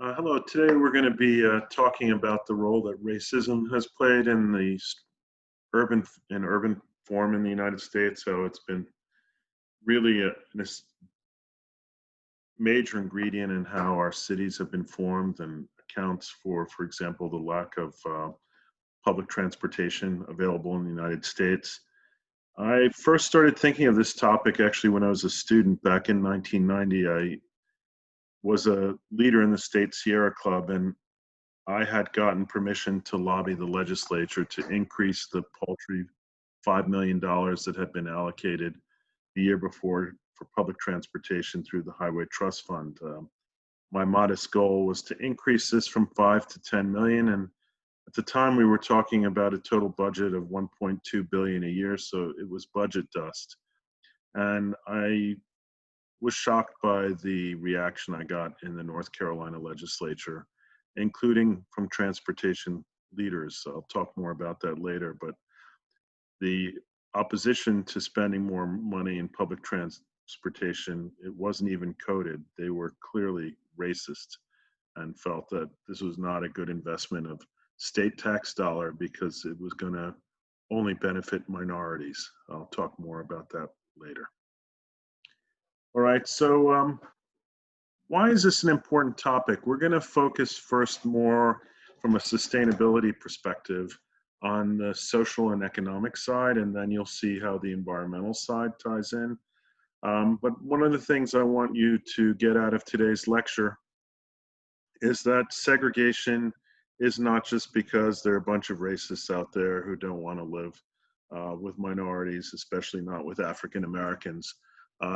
Hello, today we're going to be talking about the role that racism has played in the urban form in the United States. So it's been really a major ingredient in how our cities have been formed and accounts for example, the lack of public transportation available in the United States. I first started thinking of this topic actually when I was a student back in 1990. I was a leader in the State Sierra Club, and I had gotten permission to lobby the legislature to increase the paltry $5 million that had been allocated the year before for public transportation through the Highway Trust Fund. My modest goal was to increase this from 5 to 10 million, and at the time we were talking about a total budget of 1.2 billion a year, so it was budget dust. And I was shocked by the reaction I got in the North Carolina legislature, including from transportation leaders. So I'll talk more about that later, but the opposition to spending more money in public transportation, it wasn't even coded. They were clearly racist and felt that this was not a good investment of state tax dollar because it was going to only benefit minorities. I'll talk more about that later. All right, so why is this an important topic? We're going to focus first more from a sustainability perspective on the social and economic side, and then you'll see how the environmental side ties in. But one of the things I want you to get out of today's lecture is that segregation is not just because there are a bunch of racists out there who don't want to live with minorities, especially not with African Americans.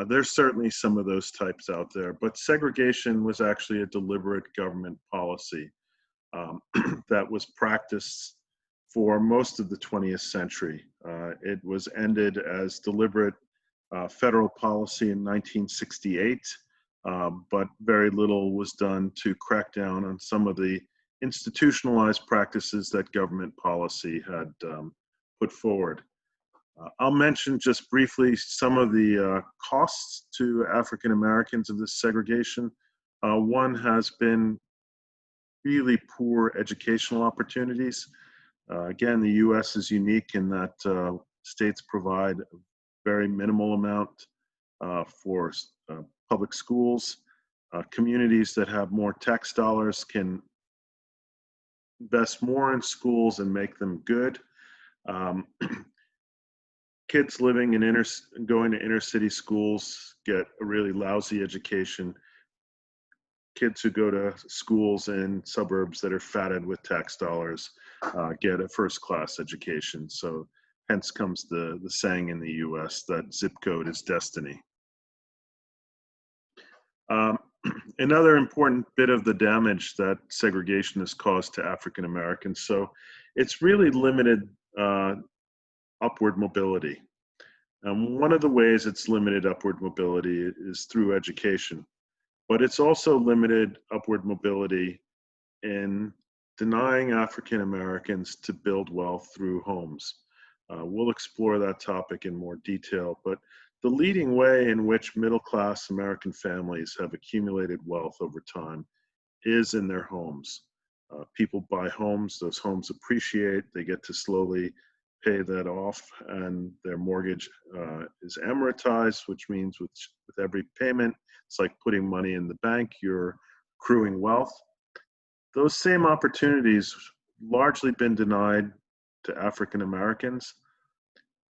There's certainly some of those types out there, but segregation was actually a deliberate government policy that was practiced for most of the 20th century. It was ended as deliberate federal policy in 1968, but very little was done to crack down on some of the institutionalized practices that government policy had put forward. I'll mention just briefly some of the costs to African Americans of this segregation. One has been really poor educational opportunities. Again, the US is unique in that states provide a very minimal amount for public schools. Communities that have more tax dollars can invest more in schools and make them good. Kids living in going to inner city schools get a really lousy education. Kids who go to schools in suburbs that are fatted with tax dollars get a first-class education. So hence comes the saying in the US that zip code is destiny. Another important bit of the damage that segregation has caused to African Americans. So it's really limited upward mobility. One of the ways it's limited upward mobility is through education, but it's also limited upward mobility in denying African Americans to build wealth through homes. We'll explore that topic in more detail, but the leading way in which middle-class American families have accumulated wealth over time is in their homes. People buy homes, those homes appreciate, they get to slowly pay that off, and their mortgage is amortized, which means with every payment, it's like putting money in the bank, you're accruing wealth. Those same opportunities largely been denied to African Americans.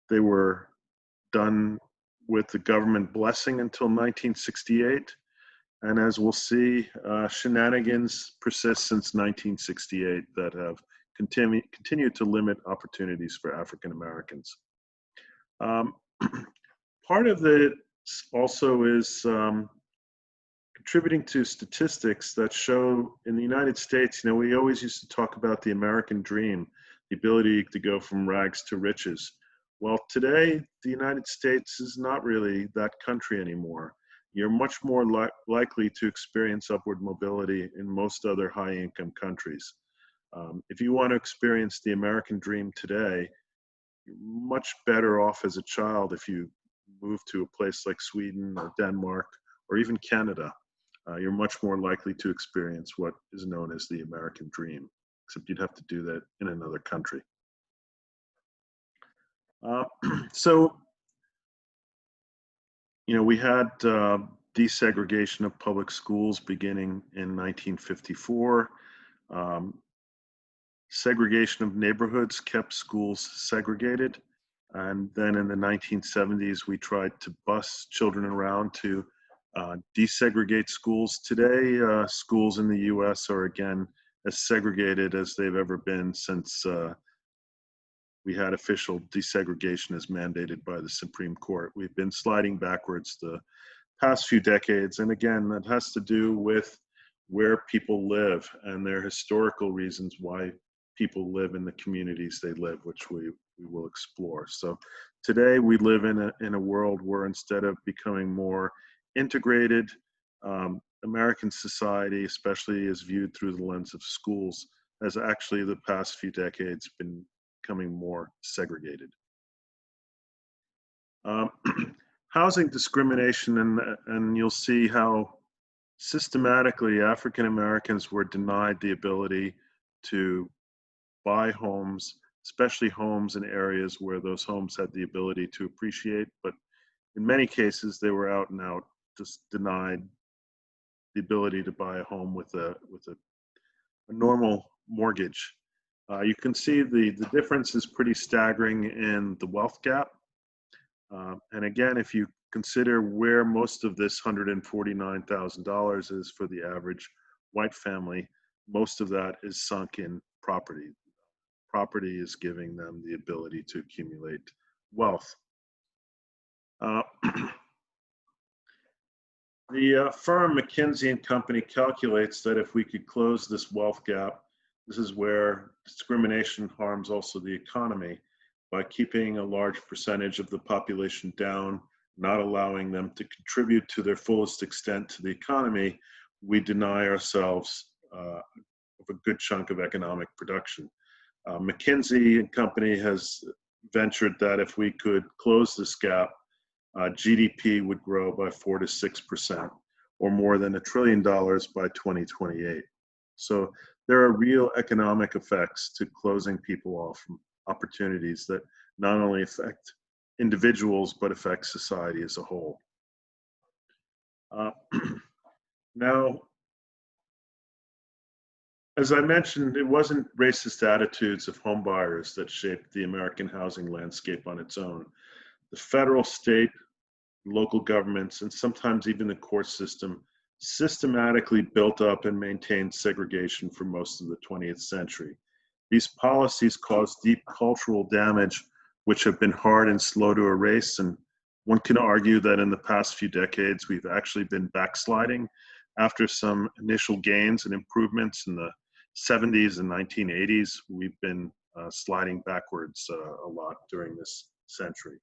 They were done with the government blessing until 1968. And as we'll see, shenanigans persist since 1968 that have continued to limit opportunities for African Americans. Part of it also is contributing to statistics that show in the United States, we always used to talk about the American dream, the ability to go from rags to riches. Well, today, the United States is not really that country anymore. You're much more likely to experience upward mobility in most other high-income countries. If you want to experience the American dream today, you're much better off as a child if you move to a place like Sweden or Denmark or even Canada. you're much more likely to experience what is known as the American dream, except you'd have to do that in another country. Uh, so, we had desegregation of public schools beginning in 1954. Um, Segregation of neighborhoods kept schools segregated. And then in the 1970s, we tried to bus children around to desegregate schools. Today, schools in the US are again as segregated as they've ever been since we had official desegregation as mandated by the Supreme Court. We've been sliding backwards the past few decades. And again, that has to do with where people live and their historical reasons why people live in the communities they live, which we will explore. So today we live in a world where instead of becoming more integrated, American society, especially as viewed through the lens of schools, has actually the past few decades been becoming more segregated. Housing discrimination, and you'll see how systematically African Americans were denied the ability to buy homes, especially homes in areas where those homes had the ability to appreciate, but in many cases they were out and out just denied the ability to buy a home with a normal mortgage. You can see the difference is pretty staggering in the wealth gap. And again, if you consider where most of this $149,000 is for the average white family, most of that is sunk in property. Property is giving them the ability to accumulate wealth. The firm McKinsey & Company calculates that if we could close this wealth gap, this is where discrimination harms also the economy, by keeping a large percentage of the population down, not allowing them to contribute to their fullest extent to the economy, we deny ourselves of a good chunk of economic production. McKinsey & Company has ventured that if we could close this gap, GDP would grow by 4 to 6%, or more than $1 trillion by 2028. So there are real economic effects to closing people off from opportunities that not only affect individuals, but affect society as a whole. Now, as I mentioned, it wasn't racist attitudes of homebuyers that shaped the American housing landscape on its own. The federal, state, local governments, and sometimes even the court system systematically built up and maintained segregation for most of the 20th century. These policies caused deep cultural damage, which have been hard and slow to erase. And one can argue that in the past few decades, we've actually been backsliding after some initial gains and improvements in the 70s and 1980s. We've been sliding backwards a lot during this century.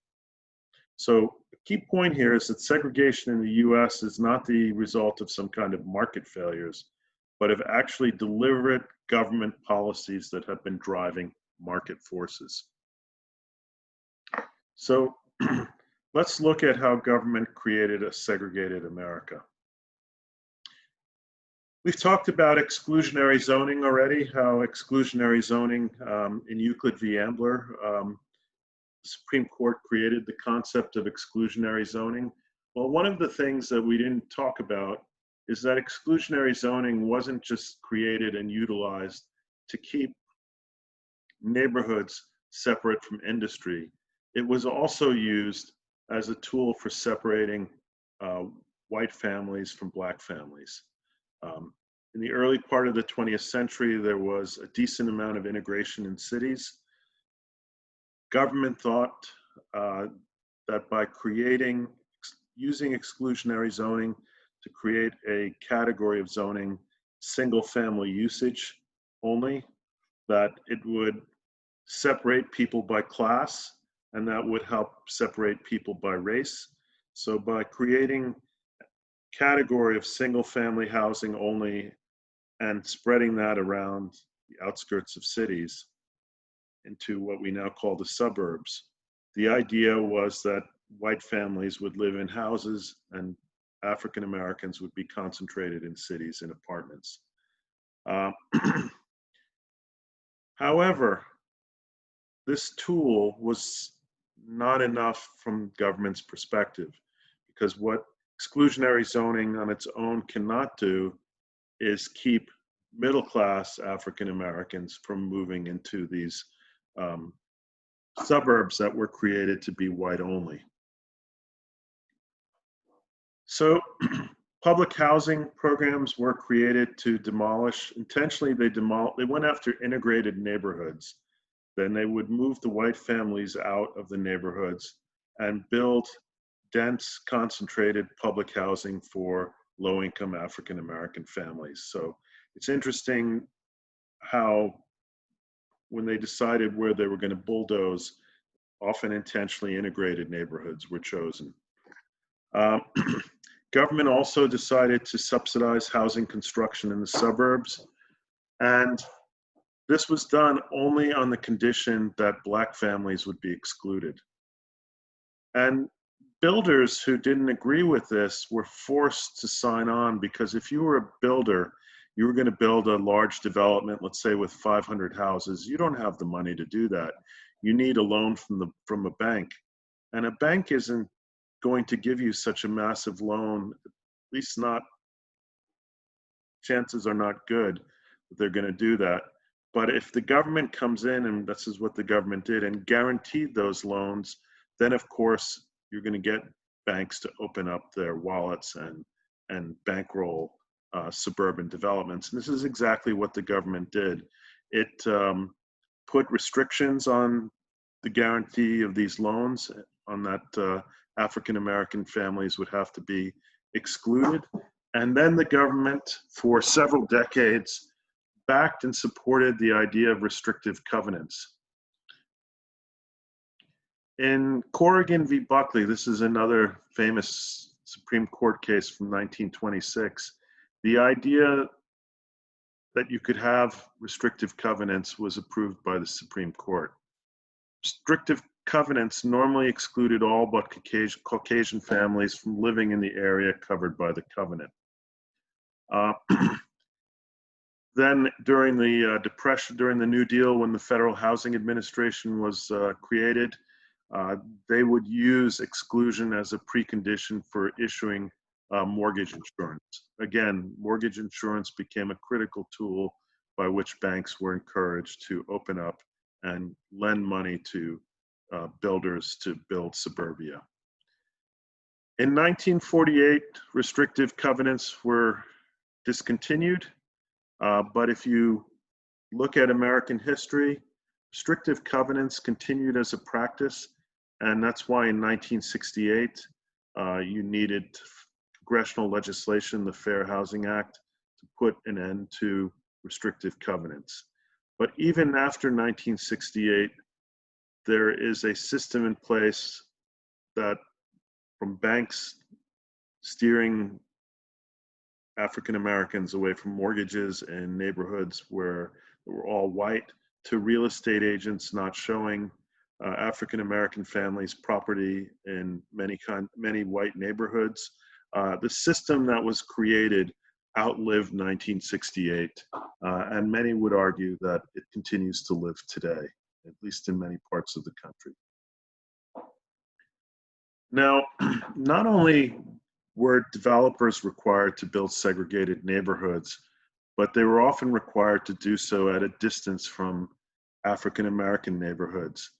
So the key point here is that segregation in the US is not the result of some kind of market failures, but of actually deliberate government policies that have been driving market forces. So let's look at how government created a segregated America. We've talked about exclusionary zoning already, how exclusionary zoning in Euclid v. Ambler, the Supreme Court created the concept of exclusionary zoning. Well, one of the things that we didn't talk about is that exclusionary zoning wasn't just created and utilized to keep neighborhoods separate from industry. It was also used as a tool for separating white families from black families. In the early part of the 20th century, there was a decent amount of integration in cities. Government thought that by using exclusionary zoning to create a category of zoning, single family usage only, that it would separate people by class, and that would help separate people by race. So by creating a category of single family housing only and spreading that around the outskirts of cities into what we now call the suburbs, the idea was that white families would live in houses and African Americans would be concentrated in cities and apartments. Uh, However, this tool was not enough from government's perspective, because what exclusionary zoning on its own cannot do is keep middle class African Americans from moving into these um, suburbs that were created to be white only. So public housing programs were created to demolish, intentionally they went after integrated neighborhoods. Then they would move the white families out of the neighborhoods and build dense, concentrated public housing for low-income African American families. So it's interesting how when they decided where they were going to bulldoze, often intentionally integrated neighborhoods were chosen. Um, Government also decided to subsidize housing construction in the suburbs, and this was done only on the condition that Black families would be excluded. And builders who didn't agree with this were forced to sign on, because if you were a builder, you were going to build a large development, let's say with 500 houses, you don't have the money to do that. You need a loan from a bank. And a bank isn't going to give you such a massive loan, at least not, chances are not good that they're going to do that. But if the government comes in, and this is what the government did, and guaranteed those loans, then of course you're going to get banks to open up their wallets and bankroll suburban developments. And this is exactly what the government did. It put restrictions on the guarantee of these loans, on that African American families would have to be excluded. And then the government, for several decades, backed and supported the idea of restrictive covenants. In Corrigan v. Buckley, this is another famous Supreme Court case from 1926, the idea that you could have restrictive covenants was approved by the Supreme Court. Restrictive covenants normally excluded all but Caucasian families from living in the area covered by the covenant. Then during the Depression, during the New Deal, when the Federal Housing Administration was created, they would use exclusion as a precondition for issuing mortgage insurance. Again, mortgage insurance became a critical tool by which banks were encouraged to open up and lend money to builders to build suburbia. In 1948, restrictive covenants were discontinued. But if you look at American history, restrictive covenants continued as a practice, and that's why in 1968 you needed congressional legislation, the Fair Housing Act, to put an end to restrictive covenants. But even after 1968, there is a system in place that, from banks steering African Americans away from mortgages in neighborhoods where they were all white, to real estate agents not showing African American families property in many white neighborhoods. The system that was created outlived 1968, and many would argue that it continues to live today, at least in many parts of the country. Now, not only were developers required to build segregated neighborhoods, but they were often required to do so at a distance from African American neighborhoods.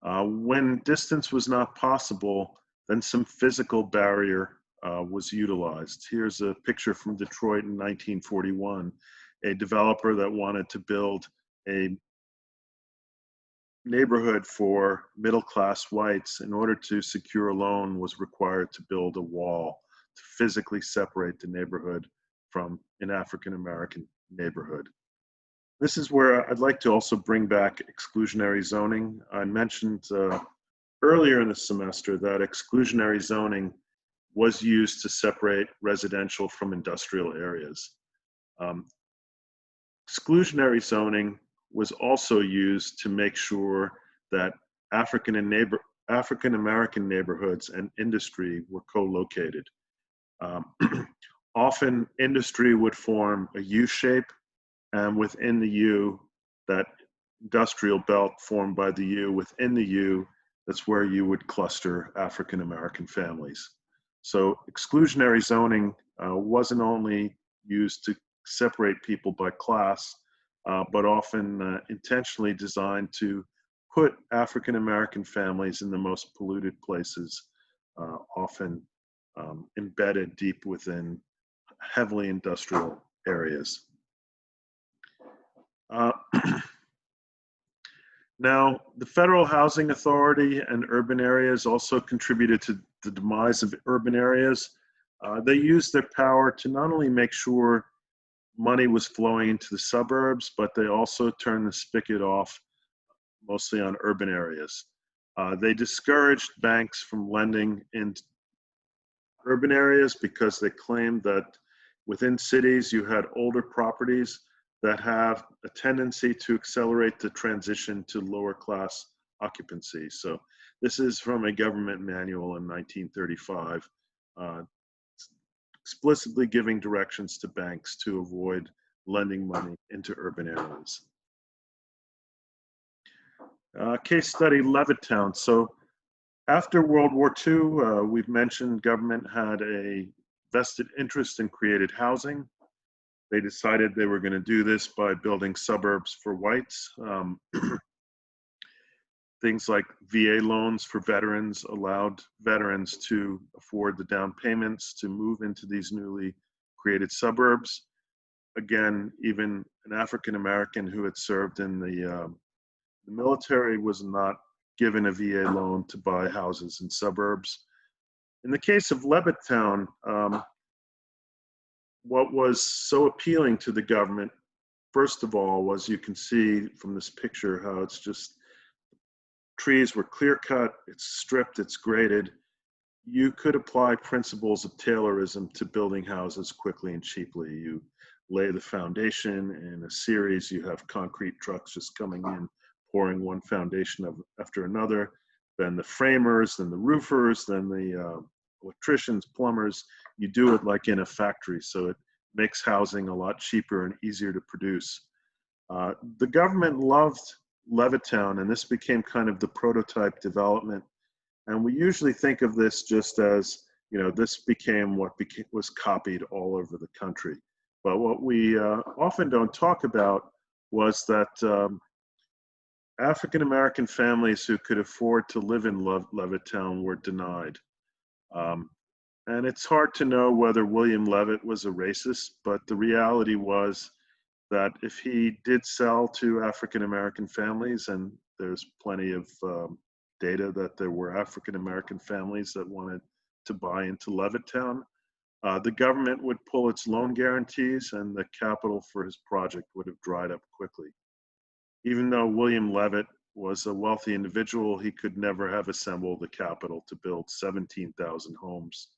When distance was not possible, then some physical barrier was utilized. Here's a picture from Detroit in 1941, a developer that wanted to build a neighborhood for middle-class whites. In order to secure a loan, was required to build a wall to physically separate the neighborhood from an African American neighborhood. This is where I'd like to also bring back exclusionary zoning. I mentioned earlier in the semester that exclusionary zoning was used to separate residential from industrial areas. Exclusionary zoning was also used to make sure that African American neighborhoods and industry were co-located. Um, Often industry would form a U shape, and within the U, that industrial belt formed by the U, within the U, that's where you would cluster African American families. So exclusionary zoning wasn't only used to separate people by class, but often intentionally designed to put African American families in the most polluted places, often embedded deep within heavily industrial areas. Uh, Now, the Federal Housing Authority and urban areas also contributed to the demise of urban areas. They used their power to not only make sure money was flowing into the suburbs, but they also turned the spigot off mostly on urban areas. They discouraged banks from lending in urban areas because they claimed that within cities you had older properties that have a tendency to accelerate the transition to lower class occupancy. So this is from a government manual in 1935, uh, explicitly giving directions to banks to avoid lending money into urban areas. Case study, Levittown. So after World War II, we've mentioned government had a vested interest in created housing. They decided they were going to do this by building suburbs for whites. Things like VA loans for veterans allowed veterans to afford the down payments to move into these newly created suburbs. Again, even an African American who had served in the military was not given a VA loan to buy houses in suburbs. In the case of Levittown, what was so appealing to the government, first of all, was you can see from this picture how it's just trees were clear cut, it's stripped, it's graded. You could apply principles of Taylorism to building houses quickly and cheaply. You lay the foundation in a series, you have concrete trucks just coming in, pouring one foundation after another, then the framers, then the roofers, then the electricians, plumbers. You do it like in a factory, so it makes housing a lot cheaper and easier to produce. The government loved Levittown, and this became kind of the prototype development. And we usually think of this just as, you know, this became what was copied all over the country. But what we often don't talk about was that African American families who could afford to live in Levittown were denied. And it's hard to know whether William Levitt was a racist, but the reality was that if he did sell to African American families, and there's plenty of data that there were African American families that wanted to buy into Levittown, the government would pull its loan guarantees and the capital for his project would have dried up quickly. Even though William Levitt was a wealthy individual, he could never have assembled the capital to build 17,000 homes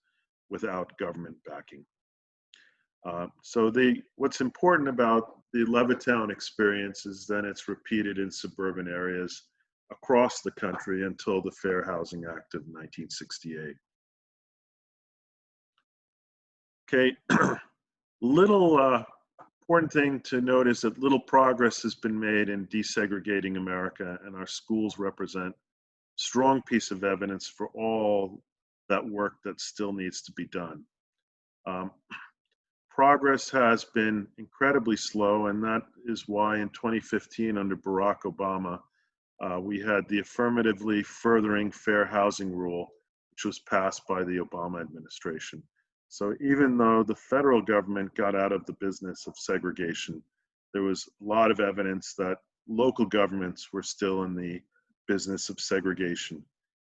without government backing. So what's important about the Levittown experience is then it's repeated in suburban areas across the country until the Fair Housing Act of 1968. Okay, little important thing to note is that little progress has been made in desegregating America, and our schools represent strong piece of evidence for all that work that still needs to be done. Progress has been incredibly slow, and that is why in 2015, under Barack Obama, we had the affirmatively furthering fair housing rule, which was passed by the Obama administration. So even though the federal government got out of the business of segregation, there was a lot of evidence that local governments were still in the business of segregation.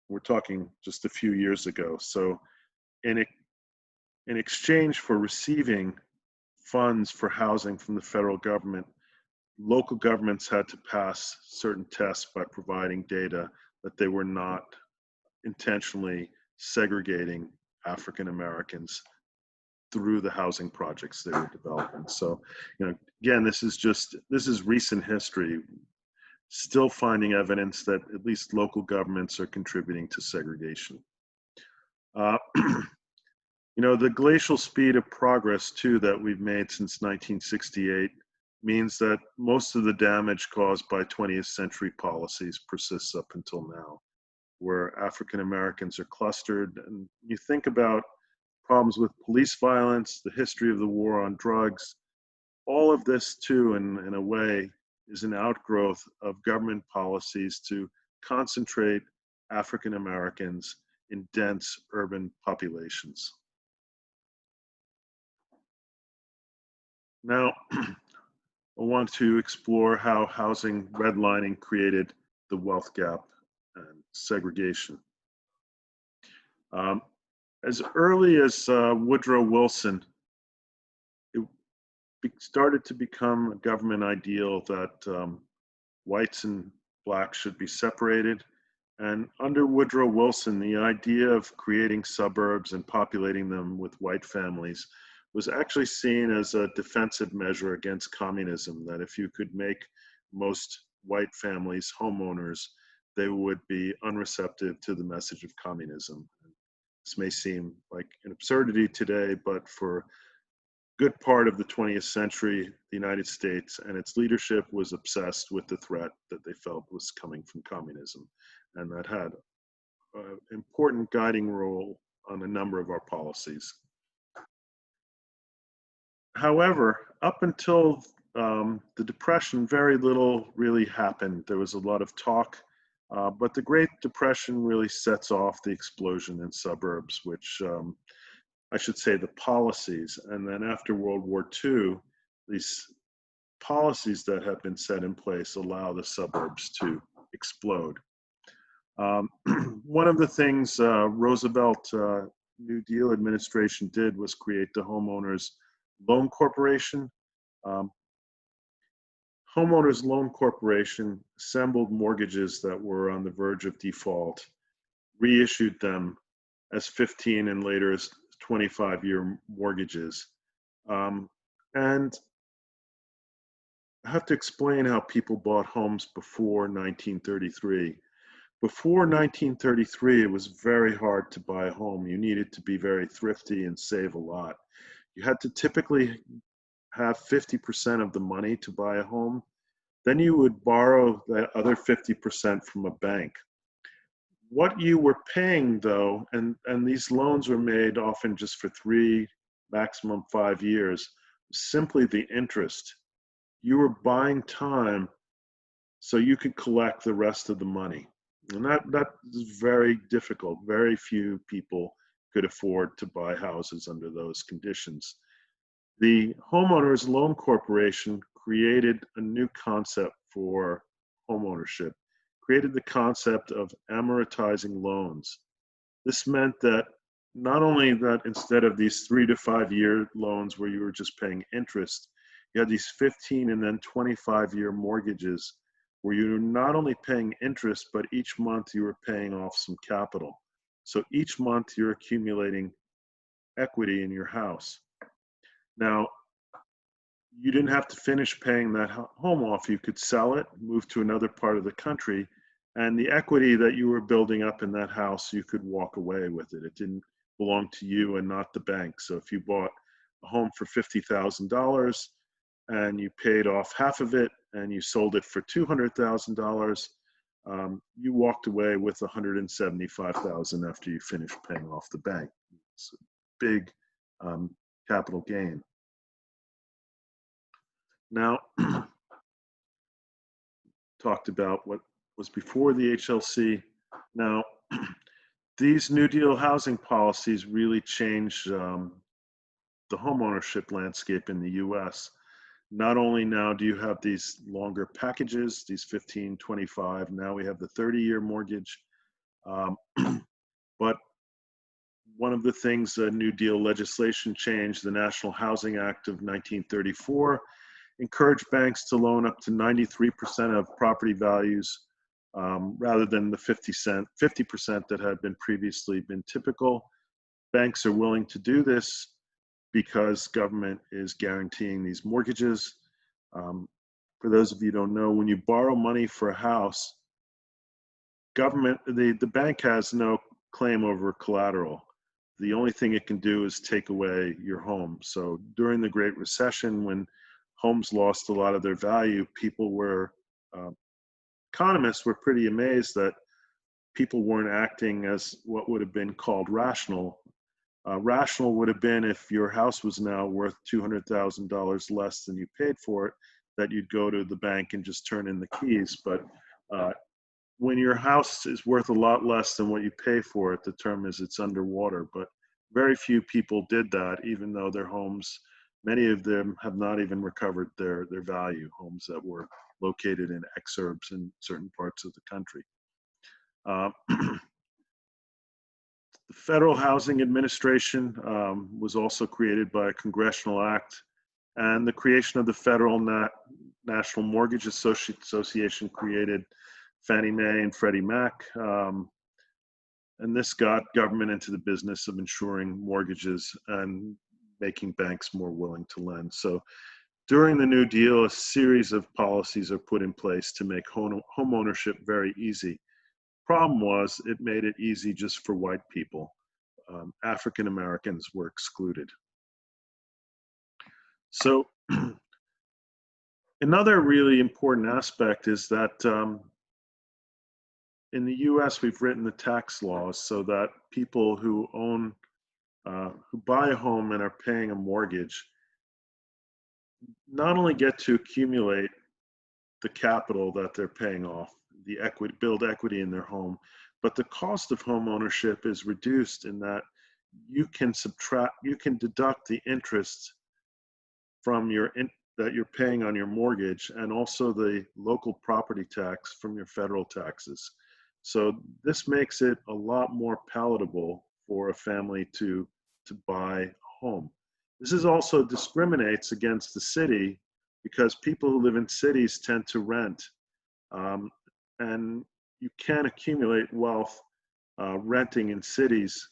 We're talking just a few years ago. So in exchange for receiving funds for housing from the federal government, local governments had to pass certain tests by providing data that they were not intentionally segregating African Americans through the housing projects they were developing. So, you know, again, this is recent history, still finding evidence that at least local governments are contributing to segregation. You know, the glacial speed of progress, too, that we've made since 1968 means that most of the damage caused by 20th century policies persists up until now, where African Americans are clustered. And you think about problems with police violence, the history of the war on drugs, all of this, too, in a way, is an outgrowth of government policies to concentrate African Americans in dense urban populations. Now, I want to explore how housing redlining created the wealth gap and segregation. Um, as early as Woodrow Wilson, it started to become a government ideal that whites and blacks should be separated. And under Woodrow Wilson, the idea of creating suburbs and populating them with white families was actually seen as a defensive measure against communism, that if you could make most white families homeowners, they would be unreceptive to the message of communism. This may seem like an absurdity today, but for good part of the 20th century, the United States and its leadership was obsessed with the threat that they felt was coming from communism. And that had an important guiding role on a number of our policies. However, up until the Depression, very little really happened. There was a lot of talk, but the Great Depression really sets off the explosion in suburbs, which I should say the policies. And then after World War II, these policies that have been set in place allow the suburbs to explode. One of the things Roosevelt New Deal administration did was create the Homeowners Loan Corporation. Homeowners Loan Corporation assembled mortgages that were on the verge of default, reissued them as 15 and later as 25-year mortgages. And I have to explain how people bought homes before 1933. Before 1933, it was very hard to buy a home. You needed to be very thrifty and save a lot. You had to typically have 50% of the money to buy a home. Then you would borrow that other 50% from a bank. What you were paying, though, and these loans were made often just for 3, maximum 5 years, simply the interest. You were buying time so you could collect the rest of the money. And that is very difficult. Very few people could afford to buy houses under those conditions. The Homeowners Loan Corporation created a new concept for homeownership, created the concept of amortizing loans. This meant that not only that instead of these 3 to 5 year loans where you were just paying interest, you had these 15 and then 25-year mortgages where you're not only paying interest, but each month you were paying off some capital. So each month you're accumulating equity in your house. Now, you didn't have to finish paying that home off. You could sell it, move to another part of the country, and the equity that you were building up in that house, you could walk away with it. It didn't belong to you and not the bank. So if you bought a home for $50,000 and you paid off half of it and you sold it for $200,000, you walked away with $175,000 after you finished paying off the bank. It's a big capital gain. Now, talked about what was before the HLC. Now, these New Deal housing policies really changed the homeownership landscape in the US. Not only now do you have these longer packages, these 15, 25, now we have the 30-year mortgage, but one of the things the New Deal legislation changed, the National Housing Act of 1934, encouraged banks to loan up to 93% of property values rather than the 50% that had been previously been typical. Banks are willing to do this because government is guaranteeing these mortgages. For those of you who don't know, when you borrow money for a house, the bank has no claim over collateral. the only thing it can do is take away your home. So during the Great Recession, when homes lost a lot of their value, people were, economists were pretty amazed that people weren't acting as what would have been called rational. Rational would have been if your house was now worth $200,000 less than you paid for it, that you'd go to the bank and just turn in the keys. But when your house is worth a lot less than what you pay for it, the term is it's underwater. But very few people did that, even though their homes, many of them have not even recovered their value, homes that were located in exurbs in certain parts of the country. The Federal Housing Administration was also created by a congressional act, and the creation of the Federal National Mortgage Association created Fannie Mae and Freddie Mac, and this got government into the business of insuring mortgages and making banks more willing to lend. So during the New Deal, a series of policies are put in place to make home ownership very easy. Problem was, it made it easy just for white people. African Americans were excluded. So another really important aspect is that in the US, we've written the tax laws so that people who own, who buy a home and are paying a mortgage, not only get to accumulate the capital that they're paying off, the equity, build equity in their home, but the cost of home ownership is reduced in that you can deduct the interest from that you're paying on your mortgage, and also the local property tax from your federal taxes. So this makes it a lot more palatable for a family to buy a home. This is also discriminates against the city, because people who live in cities tend to rent, and you can accumulate wealth renting in cities,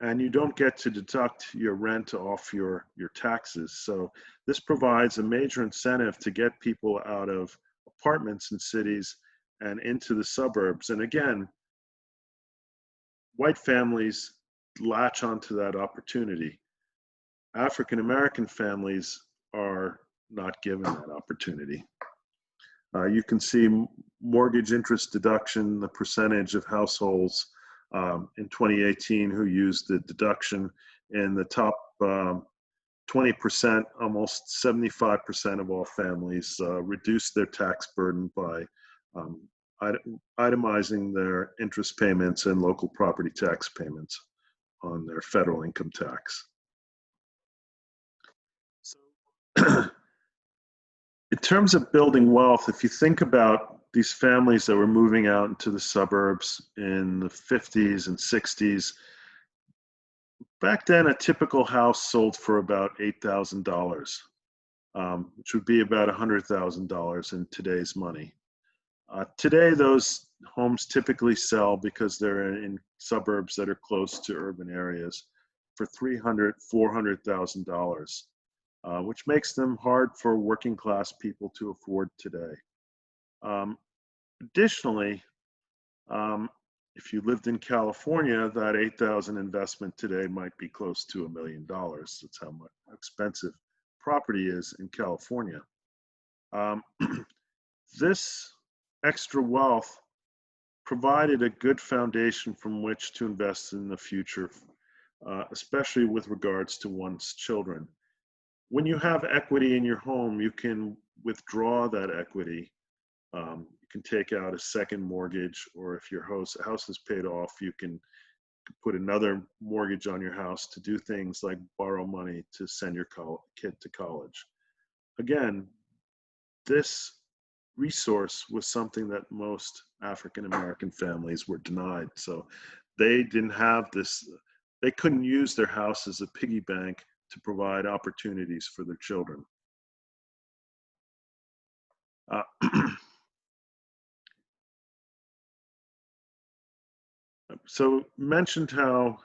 and you don't get to deduct your rent off your taxes. So this provides a major incentive to get people out of apartments in cities and into the suburbs. And again, white families latch onto that opportunity. African American families are not given that opportunity. You can see mortgage interest deduction, the percentage of households in 2018 who used the deduction. In the top 20%, almost 75% of all families reduced their tax burden by itemizing their interest payments and local property tax payments on their federal income tax. So in terms of building wealth, if you think about these families that were moving out into the suburbs in the 50s and 60s, back then a typical house sold for about $8,000, which would be about $100,000 in today's money. Today, those homes typically sell, because they're in suburbs that are close to urban areas, for $300,000, $400,000. Which makes them hard for working class people to afford today. Additionally, if you lived in California, that $8,000 investment today might be close to $1 million. That's how much expensive property is in California. This extra wealth provided a good foundation from which to invest in the future, especially with regards to one's children. When you have equity in your home, you can withdraw that equity. You can take out a second mortgage, or if your house is paid off, you can put another mortgage on your house to do things like borrow money to send your kid to college. Again, this resource was something that most African American families were denied. So they didn't have this, they couldn't use their house as a piggy bank to provide opportunities for their children. So mentioned how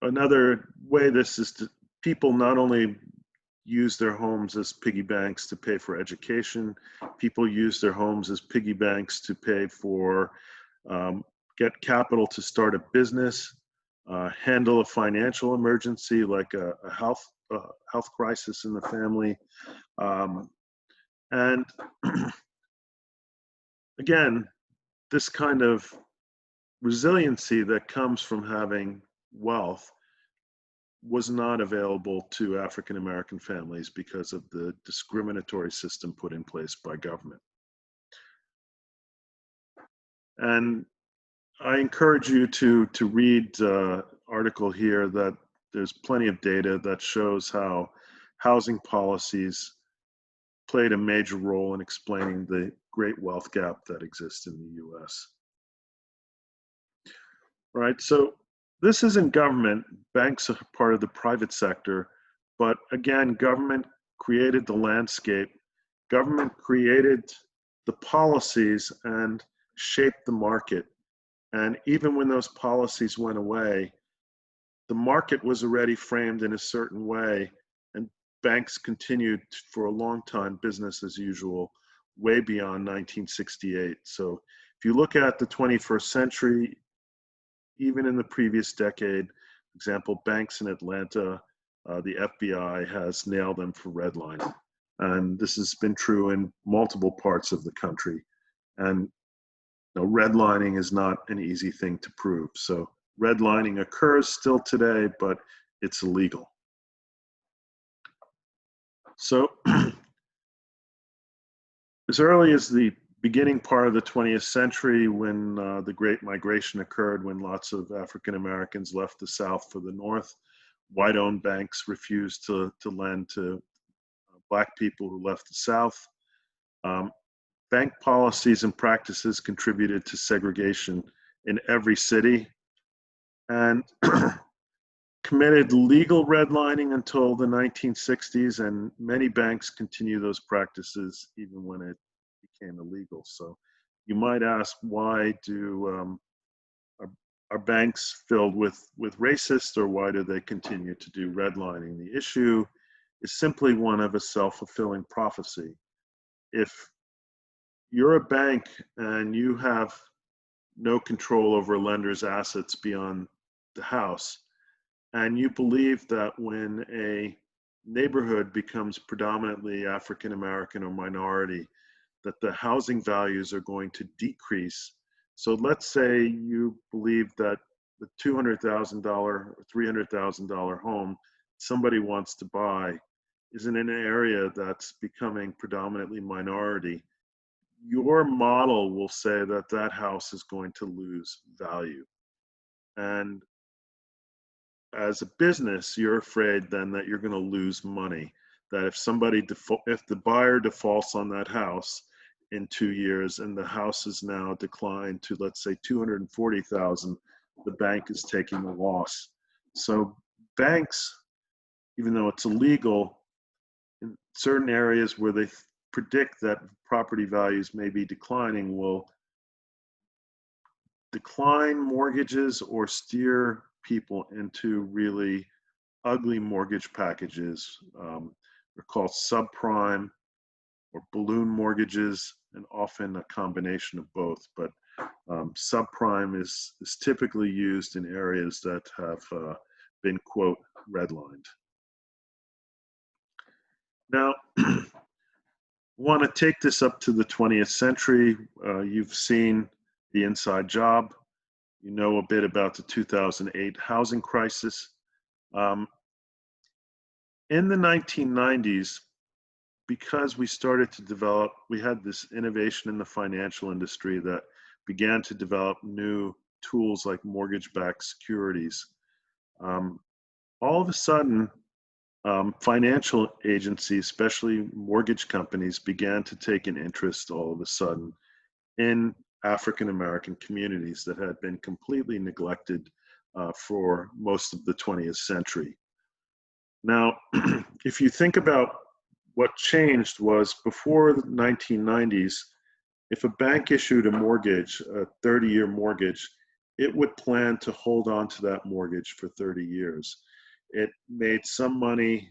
another way this is to, people not only use their homes as piggy banks to pay for education, people use their homes as piggy banks to pay for get capital to start a business, handle a financial emergency like a health crisis in the family. And again, this kind of resiliency that comes from having wealth was not available to African American families because of the discriminatory system put in place by government. And I encourage you to read article here that there's plenty of data that shows how housing policies played a major role in explaining the great wealth gap that exists in the US. Right, so this isn't government. Banks are part of the private sector, but again, government created the landscape. Government created the policies and shaped the market. And even when those policies went away, the market was already framed in a certain way, and banks continued for a long time business as usual, way beyond 1968. So if you look at the 21st century, even in the previous decade, for example, banks in Atlanta, the FBI has nailed them for redlining. And this has been true in multiple parts of the country. And redlining is not an easy thing to prove. So redlining occurs still today, but it's illegal. So as early as the beginning part of the 20th century, when the Great Migration occurred, when lots of African Americans left the South for the North, white-owned banks refused to lend to Black people who left the South. Bank policies and practices contributed to segregation in every city, and committed legal redlining until the 1960s, and many banks continue those practices even when it became illegal. So you might ask, why do are banks filled with racists, or why do they continue to do redlining? The issue is simply one of a self-fulfilling prophecy. If you're a bank and you have no control over a lender's assets beyond the house, and you believe that when a neighborhood becomes predominantly African American or minority, that the housing values are going to decrease. So let's say you believe that the $200,000 or $300,000 home somebody wants to buy is in an area that's becoming predominantly minority. Your model will say that that house is going to lose value. And as a business, you're afraid then that you're going to lose money. That if if the buyer defaults on that house in 2 years and the house is now declined to, let's say, 240,000, the bank is taking a loss. So banks, even though it's illegal, in certain areas where they predict that property values may be declining, will decline mortgages or steer people into really ugly mortgage packages. They're called subprime or balloon mortgages, and often a combination of both. But subprime is typically used in areas that have been, quote, redlined. Now, want to take this up to the 20th century. You've seen The Inside Job. You know a bit about the 2008 housing crisis. In the 1990s, because we started to develop, we had this innovation in the financial industry that began to develop new tools like mortgage-backed securities. All of a sudden, financial agencies, especially mortgage companies, began to take an interest all of a sudden in African American communities that had been completely neglected for most of the 20th century. Now, if you think about what changed, was before the 1990s, if a bank issued a mortgage, a 30-year mortgage, it would plan to hold on to that mortgage for 30 years. It made some money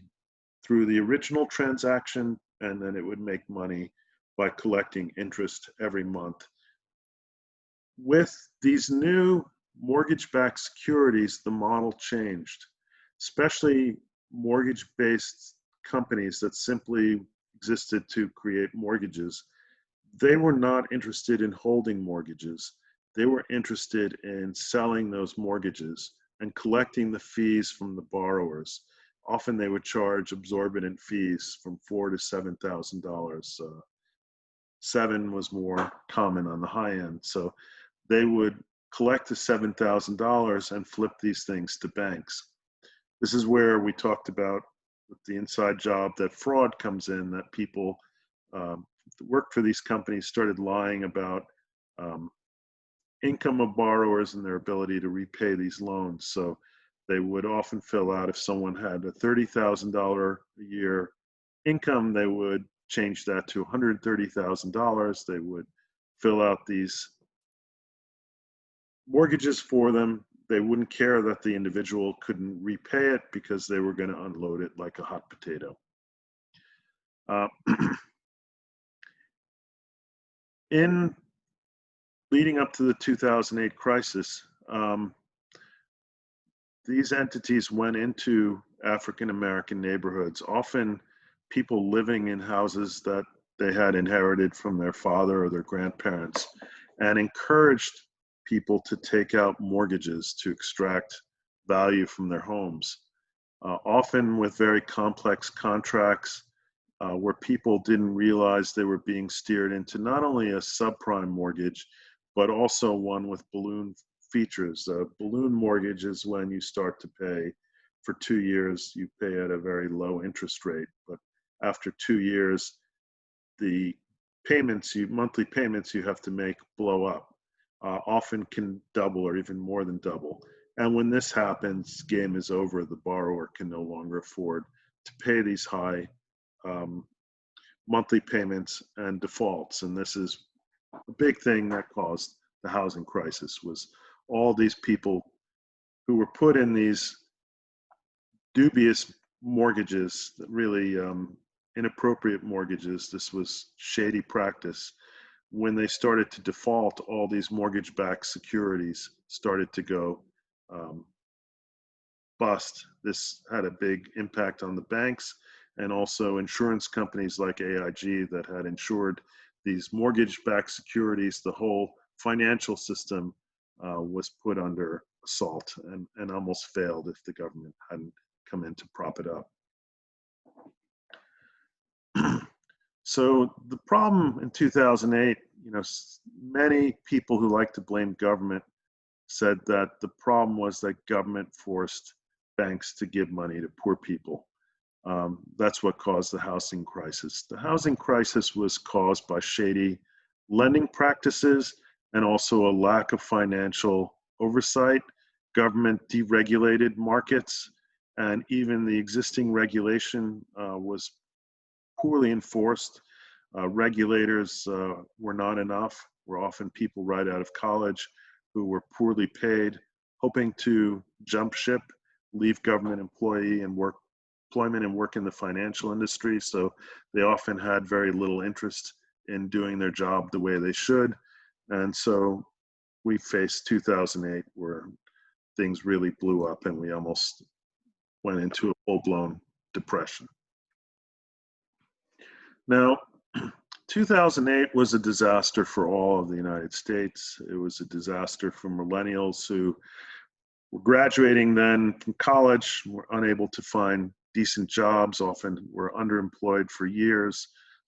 through the original transaction, and then it would make money by collecting interest every month. With these new mortgage-backed securities, the model changed, especially mortgage-based companies that simply existed to create mortgages. They were not interested in holding mortgages. They were interested in selling those mortgages and collecting the fees from the borrowers. Often they would charge exorbitant fees from $4,000 to $7,000. Seven was more common on the high end. So they would collect the $7,000 and flip these things to banks. This is where we talked about the inside job that fraud comes in, that people that worked for these companies started lying about income of borrowers and their ability to repay these loans. So they would often fill out, if someone had a $30,000 a year income, they would change that to $130,000. They would fill out these mortgages for them. They wouldn't care that the individual couldn't repay it because they were going to unload it like a hot potato. In leading up to the 2008 crisis, these entities went into African American neighborhoods, often people living in houses that they had inherited from their father or their grandparents, and encouraged people to take out mortgages to extract value from their homes, often with very complex contracts where people didn't realize they were being steered into not only a subprime mortgage, but also one with balloon features. A balloon mortgage is when you start to pay for 2 years, you pay at a very low interest rate, but after 2 years, the monthly payments you have to make blow up, often can double or even more than double. And when this happens, game is over. The borrower can no longer afford to pay these high monthly payments and defaults. And this is a big thing that caused the housing crisis, was all these people who were put in these dubious mortgages, really inappropriate mortgages. This was shady practice. When they started to default, all these mortgage-backed securities started to go bust. This had a big impact on the banks and also insurance companies like AIG that had insured these mortgage-backed securities. The whole financial system was put under assault and almost failed if the government hadn't come in to prop it up. So the problem in 2008, many people who like to blame government said that the problem was that government forced banks to give money to poor people. That's what caused the housing crisis. The housing crisis was caused by shady lending practices and also a lack of financial oversight. Government deregulated markets, and even the existing regulation was poorly enforced. Regulators were not enough, were often people right out of college who were poorly paid, hoping to jump ship, leave government employment and work in the financial industry. So they often had very little interest in doing their job the way they should. And so we faced 2008 where things really blew up and we almost went into a full-blown depression. Now, 2008 was a disaster for all of the United States. It was a disaster for millennials who were graduating then from college, were unable to find decent jobs, often were underemployed for years,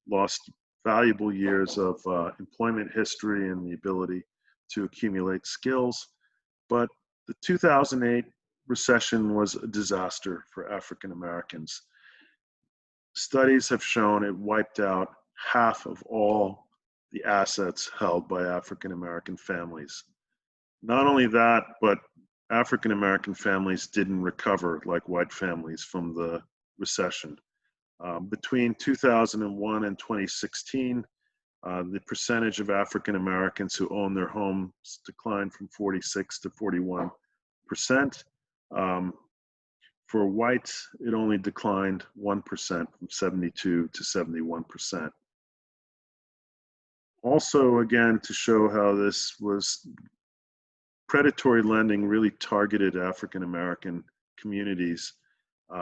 lost valuable years of employment history and the ability to accumulate skills. But the 2008 recession was a disaster for African Americans. Studies have shown it wiped out half of all the assets held by African American families. Not only that, but African American families didn't recover like white families from the recession. Between 2001 and 2016, the percentage of African Americans who own their homes declined from 46 to 41%. For whites, it only declined 1% from 72 to 71%. Also, again, to show how this was predatory lending really targeted African American communities.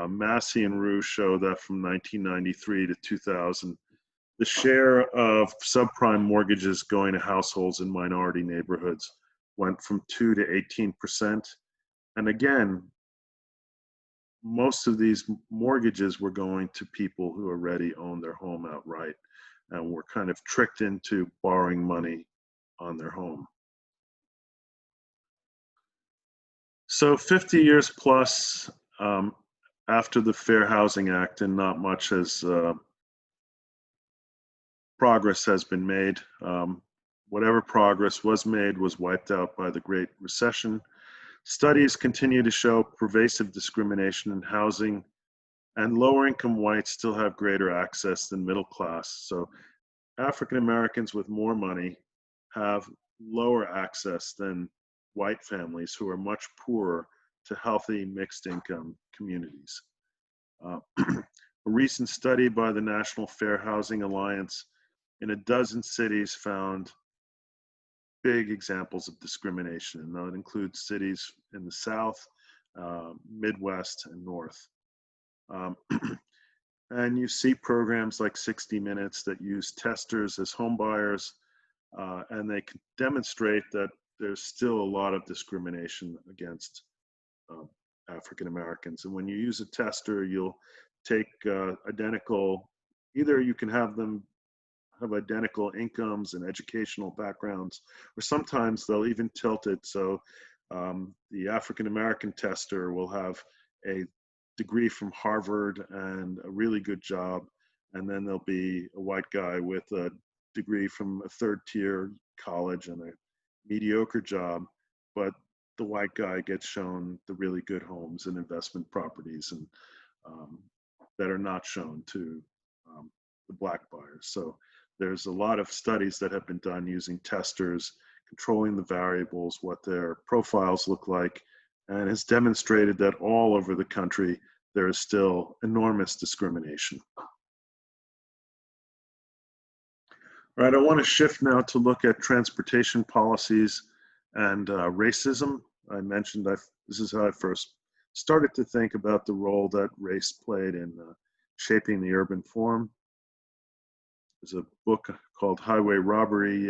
Massey and Rue show that from 1993 to 2000, the share of subprime mortgages going to households in minority neighborhoods went from 2 to 18%. And again, most of these mortgages were going to people who already owned their home outright and were kind of tricked into borrowing money on their home. So 50 years plus after the Fair Housing Act, and not much has progress has been made. Whatever progress was made was wiped out by the Great Recession. Studies continue to show pervasive discrimination in housing, and lower income whites still have greater access than middle class. So African Americans with more money have lower access than white families who are much poorer to healthy mixed income communities. A recent study by the National Fair Housing Alliance in a dozen cities found big examples of discrimination, and that includes cities in the South, Midwest, and North. And you see programs like 60 Minutes that use testers as home buyers, and they can demonstrate that there's still a lot of discrimination against African Americans. And when you use a tester, you'll take identical, either you can have them have identical incomes and educational backgrounds, or sometimes they'll even tilt it so the African American tester will have a degree from Harvard and a really good job, and then there'll be a white guy with a degree from a third tier college and a mediocre job, but the white guy gets shown the really good homes and investment properties and that are not shown to the black buyers. So there's a lot of studies that have been done using testers, controlling the variables, what their profiles look like, and has demonstrated that all over the country there is still enormous discrimination. All right, I want to shift now to look at transportation policies and racism. I mentioned this is how I first started to think about the role that race played in shaping the urban form. There's a book called Highway Robbery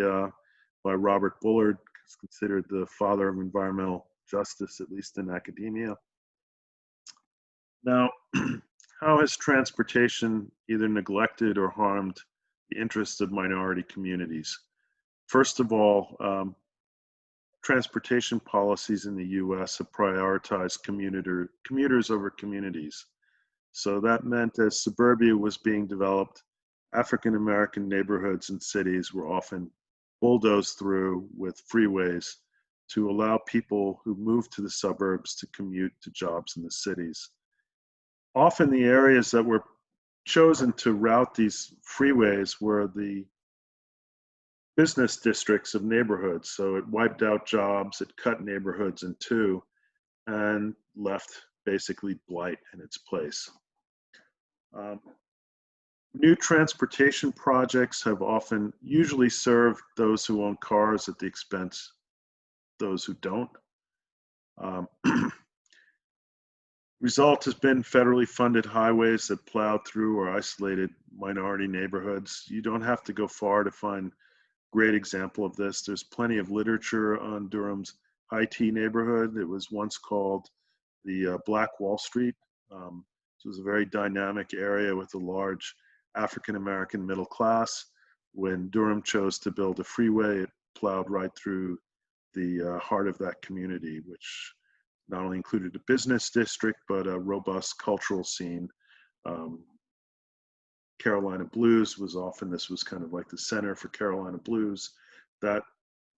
by Robert Bullard. It's considered the father of environmental justice, at least in academia. Now, how has transportation either neglected or harmed the interests of minority communities? First of all, transportation policies in the US have prioritized commuters over communities. So that meant as suburbia was being developed, African American neighborhoods and cities were often bulldozed through with freeways to allow people who moved to the suburbs to commute to jobs in the cities. Often the areas that were chosen to route these freeways were the business districts of neighborhoods. So it wiped out jobs, it cut neighborhoods in two, and left basically blight in its place. New transportation projects have usually served those who own cars at the expense of those who don't. Result has been federally funded highways that plowed through or isolated minority neighborhoods. You don't have to go far to find a great example of this. There's plenty of literature on Durham's High Tea neighborhood. It was once called the Black Wall Street. It was a very dynamic area with a large African American middle class. When Durham chose to build a freeway, it plowed right through the heart of that community, which not only included a business district, but a robust cultural scene. Carolina Blues this was kind of like the center for Carolina Blues. That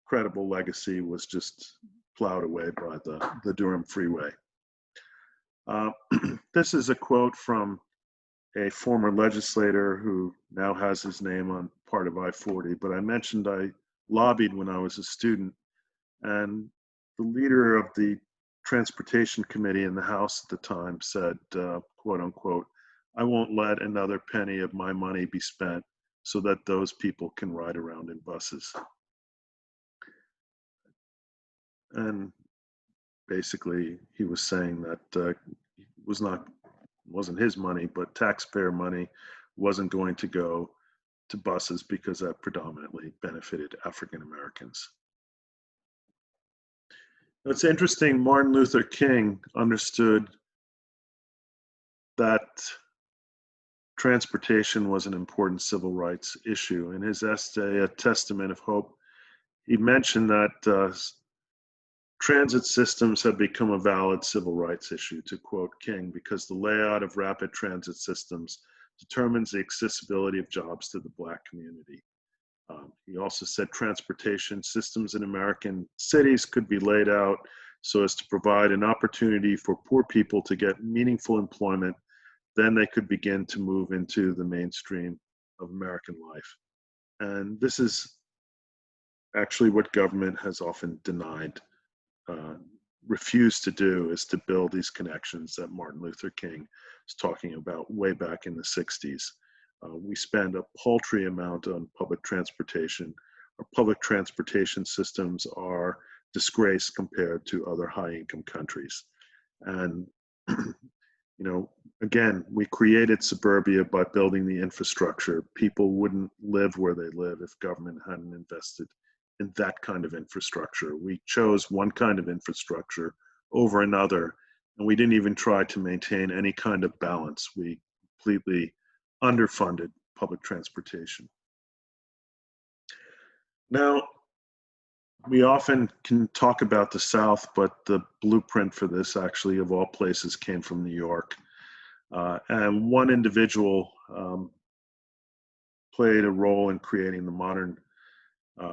credible legacy was just plowed away by the Durham Freeway. This is a quote from a former legislator who now has his name on part of I-40, but I mentioned I lobbied when I was a student, and the leader of the Transportation Committee in the House at the time said, quote unquote, "I won't let another penny of my money be spent so that those people can ride around in buses. And basically, he was saying that wasn't his money, but taxpayer money wasn't going to go to buses because that predominantly benefited African Americans. It's interesting, Martin Luther King understood that transportation was an important civil rights issue. In his essay, A Testament of Hope, he mentioned that transit systems have become a valid civil rights issue, to quote King, because the layout of rapid transit systems determines the accessibility of jobs to the Black community. He also said transportation systems in American cities could be laid out so as to provide an opportunity for poor people to get meaningful employment. Then they could begin to move into the mainstream of American life. And this is actually what government has often denied, refused to do, is to build these connections that Martin Luther King is talking about way back in the 60s. We spend a paltry amount on public transportation. Our public transportation systems are disgraced compared to other high-income countries. And, again, we created suburbia by building the infrastructure. People wouldn't live where they live if government hadn't invested in that kind of infrastructure. We chose one kind of infrastructure over another, and we didn't even try to maintain any kind of balance. We completely underfunded public transportation. Now, we often can talk about the South, but the blueprint for this actually, of all places, came from New York. And one individual played a role in creating the modern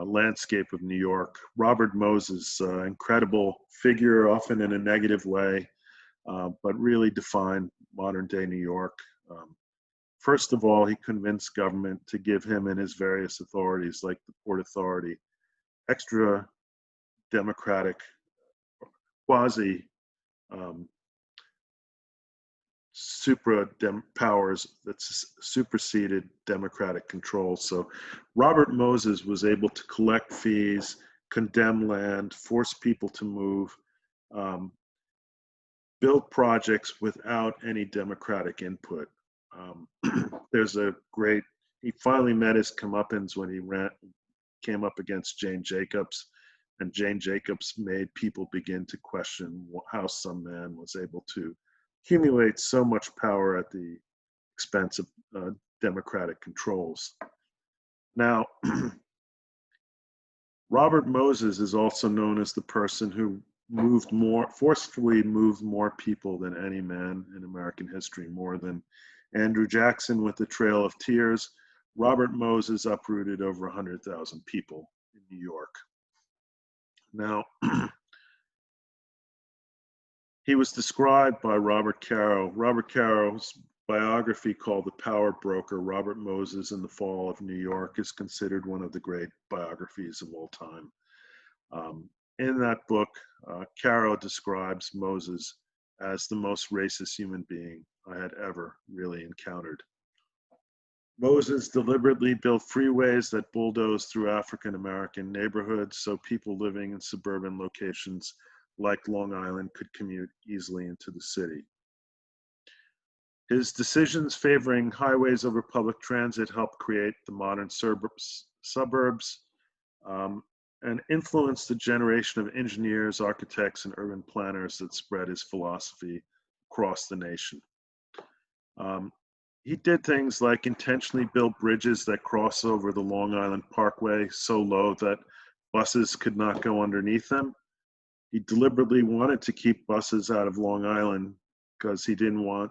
landscape of New York. Robert Moses, incredible figure, often in a negative way, but really defined modern day New York. First of all, he convinced government to give him and his various authorities, like the Port Authority, extra democratic, quasi powers that superseded democratic control. So Robert Moses was able to collect fees, condemn land, force people to move, build projects without any democratic input. He finally met his comeuppance when he came up against Jane Jacobs, and Jane Jacobs made people begin to question how some man was able to accumulate so much power at the expense of democratic controls. Now, Robert Moses is also known as the person who forcefully moved more people than any man in American history, more than Andrew Jackson with the Trail of Tears. Robert Moses uprooted over 100,000 people in New York. Now, he was described by Robert Caro. Robert Caro's biography, called The Power Broker, Robert Moses in the Fall of New York, is considered one of the great biographies of all time. In that book, Caro describes Moses as the most racist human being I had ever really encountered. Moses deliberately built freeways that bulldozed through African American neighborhoods so people living in suburban locations like Long Island could commute easily into the city. His decisions favoring highways over public transit helped create the modern suburbs and influenced the generation of engineers, architects, and urban planners that spread his philosophy across the nation. He did things like intentionally build bridges that cross over the Long Island Parkway so low that buses could not go underneath them. He deliberately wanted to keep buses out of Long Island because he didn't want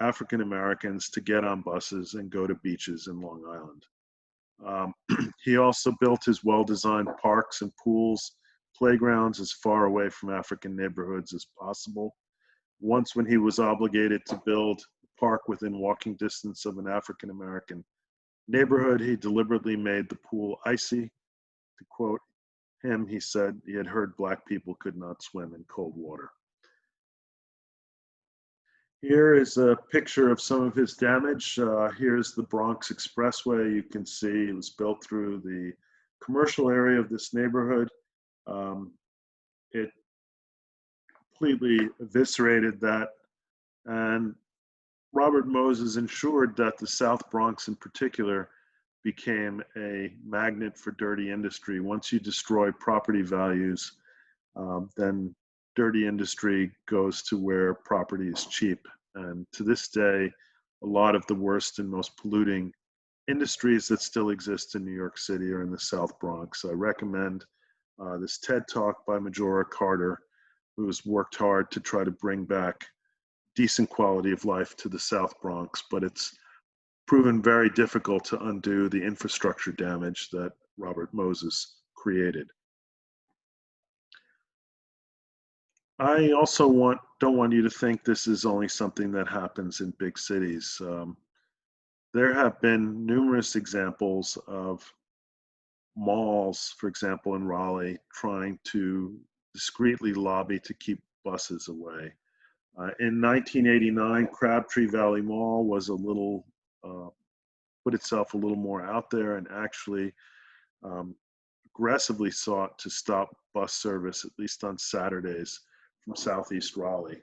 African Americans to get on buses and go to beaches in Long Island. He also built his well-designed parks and pools, playgrounds as far away from African neighborhoods as possible. Once, when he was obligated to build a park within walking distance of an African American neighborhood, he deliberately made the pool icy. To quote him, he said he had heard Black people could not swim in cold water. Here is a picture of some of his damage. Here's the Bronx Expressway. You can see it was built through the commercial area of this neighborhood. Um, it completely eviscerated that, and Robert Moses ensured that the South Bronx in particular became a magnet for dirty industry. Once you destroy property values, then dirty industry goes to where property is cheap. And to this day, a lot of the worst and most polluting industries that still exist in New York City are in the South Bronx. I recommend this TED Talk by Majora Carter, who has worked hard to try to bring back decent quality of life to the South Bronx, but it's proven very difficult to undo the infrastructure damage that Robert Moses created. I also don't want you to think this is only something that happens in big cities. There have been numerous examples of malls, for example, in Raleigh, trying to discreetly lobby to keep buses away. In 1989, Crabtree Valley Mall was a little, put itself a little more out there and actually um, aggressively sought to stop bus service, at least on Saturdays, from Southeast Raleigh,